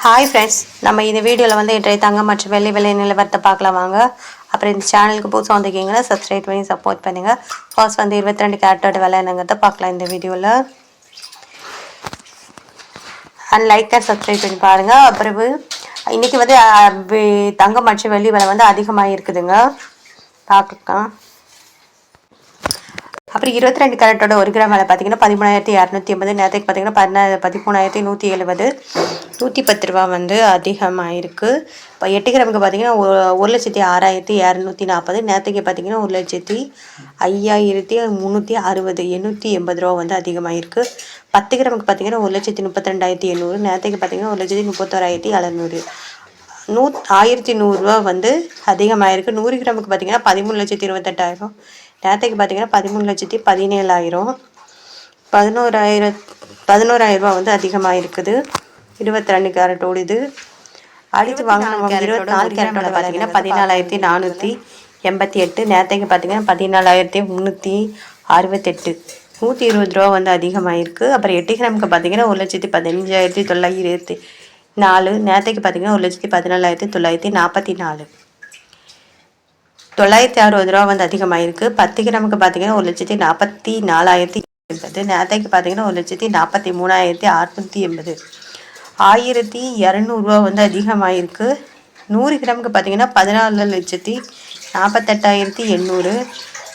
Hi friends, நம்ம இந்த வீடியோவில் வந்து இன்றைய தங்கம் மற்றும் வெள்ளி விலை நிலவரத்தை பார்க்கலாம் வாங்க. அப்புறம் இந்த சேனலுக்கு புதுசாக வந்துருக்கீங்கன்னா சப்ஸ்கிரைப் பண்ணி சப்போர்ட் பண்ணுங்கள். ஃபர்ஸ்ட் வந்து 22 கேரட்டோட விலை என்னங்கிறத பார்க்கலாம் இந்த வீடியோவில். அண்ட் லைக் அண்ட் சப்ஸ்கிரைப் பண்ணி பாருங்கள். அப்புறம் இன்றைக்கி வந்து தங்கம் மற்றும் வெள்ளி விலை வந்து அதிகமாக இருக்குதுங்க, பார்க்கலாம். அப்புறம் 22 கேரட்டோட 1 கிராம் விலை பார்த்தீங்கன்னா 13,280. நேரத்துக்கு பார்த்தீங்கன்னா 13,170, 110 ரூபா வந்து அதிகமாக இருக்குது. இப்போ 8 கிராமுக்கு பார்த்தீங்கன்னா 1,06,240. நேரத்துக்கு பார்த்தீங்கன்னா 1,05,360, 880 ரூபா வந்து அதிகமாக இருக்குது. 10 கிராமுக்கு பார்த்தீங்கன்னா 1,32,800. நேரத்துக்கு பார்த்தீங்கன்னா 1,31,700, 1,100 ரூபா வந்து அதிகமாக இருக்குது. 100 கிராமுக்கு பார்த்தீங்கன்னா 13,28,000. நேரத்துக்கு பார்த்தீங்கன்னா 13,17,000, 11,000 ரூபா வந்து அதிகமாக இருக்குது. 22 கேரட்டோடு இது. அடுத்து வாங்கின 24 கேரட்டோட பார்த்தீங்கன்னா 14,488. நேரத்துக்கு பார்த்தீங்கன்னா 14,368, 120 ரூபா வந்து அதிகமாக இருக்குது. அப்புறம் 8 கிராமுக்கு பார்த்தீங்கன்னா 1,15,904. நேரத்துக்கு பார்த்தீங்கன்னா 1,14,944, 960 ரூபா வந்து அதிகமாக இருக்குது. 10 கிராமுக்கு பார்த்தீங்கன்னா 1,44,080. நேரத்துக்கு பார்த்தீங்கன்னா 1,43,680, 1,200 ரூபா வந்து அதிகமாக இருக்குது. 100 கிராமுக்கு பார்த்தீங்கன்னா 14,48,800.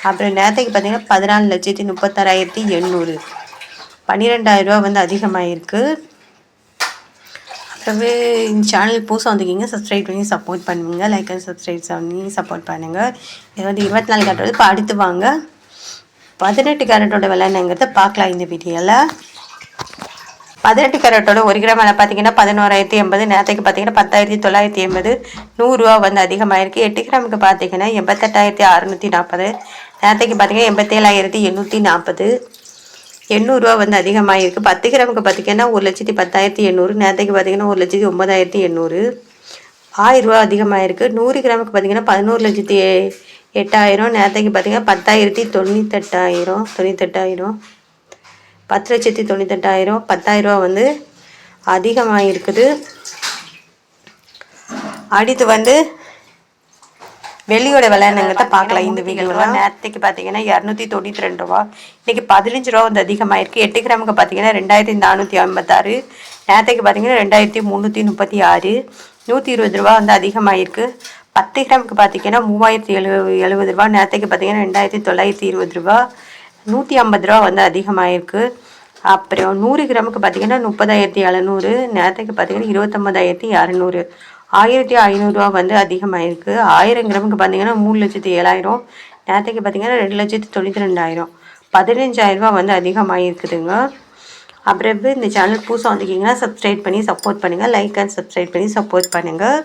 அப்புறம் நேரத்துக்கு பார்த்தீங்கன்னா 14,36,800, 12,000 ரூபா வந்து அதிகமாக இருக்குது. அப்புறமே இந்த சேனல் புதுசாக வந்துக்கிங்க, சப்ஸ்கிரைப் பண்ணி சப்போர்ட் பண்ணுவீங்க. லைக் அண்ட் சப்ஸ்கிரைப் பண்ணி சப்போர்ட் பண்ணுங்கள். இது வந்து 24 கேரட். இப்போ அடுத்து வாங்க 18 கேரட்டோட விலை என்னங்கிறத பார்க்கலாம் இந்த வீடியோவில். 18 கேரட்டோட 1 கிராம் விலை பார்த்தீங்கன்னா 11,080. நேரத்துக்கு பார்த்தீங்கன்னா 10,980, 100 ரூபா வந்து அதிகமாக இருக்குது. 8 கிராமுக்கு பார்த்தீங்கன்னா 88,640. நேரத்துக்கு பார்த்தீங்கன்னா 87,840, 800 ரூபா வந்து அதிகமாக இருக்குது. 10 கிராமுக்கு பார்த்தீங்கன்னா 1,10,800. நேரத்துக்கு பார்த்தீங்கன்னா 1,09,800, 1000 ரூபா அதிகமாக இருக்குது. 100 கிராமுக்கு பார்த்தீங்கன்னா 11,08,000. நேரத்துக்கு பார்த்தீங்கன்னா 10,98,000, 10,98,000, 10,00,000 ரூபா வந்து அதிகமாக இருக்குது. அடுத்து வந்து வெள்ளியோட விலை என்னங்கிறத பார்க்கலாம் இந்த வீடியோவில். நேரத்துக்கு பார்த்தீங்கன்னா 292 ரூபா, இன்றைக்கி 15 ரூபா வந்து அதிகமாக இருக்குது. 8 கிராமுக்கு பார்த்தீங்கன்னா 2,456. நேரத்துக்கு பார்த்தீங்கன்னா 2,336, 120 ரூபா வந்து அதிகமாக இருக்குது. 10 கிராமுக்கு பார்த்தீங்கன்னா 3,070 ரூபா. நேரத்துக்கு பார்த்தீங்கன்னா 2,920 ரூபா, 150 ரூபா வந்து அதிகமாக இருக்குது. அப்புறம் 100 கிராமுக்கு பார்த்தீங்கன்னா 30,700. நேரத்துக்கு பார்த்தீங்கன்னா 29,200, 1,500 ரூபா வந்து அதிகமாக இருக்குது. 1000 கிராமுக்கு பார்த்தீங்கன்னா 3,07,000. நேரத்துக்கு பார்த்தீங்கன்னா 2,92,000, 15,000 ரூபா வந்து அதிகமாக இருக்குதுங்க. அப்புறம் இந்த சேனல் புதுசாக வந்துக்கிங்கன்னா சப்ஸ்கிரைப் பண்ணி சப்போர்ட் பண்ணுங்கள். லைக் அண்ட் சப்ஸ்கிரைப் பண்ணி சப்போர்ட் பண்ணுங்கள்.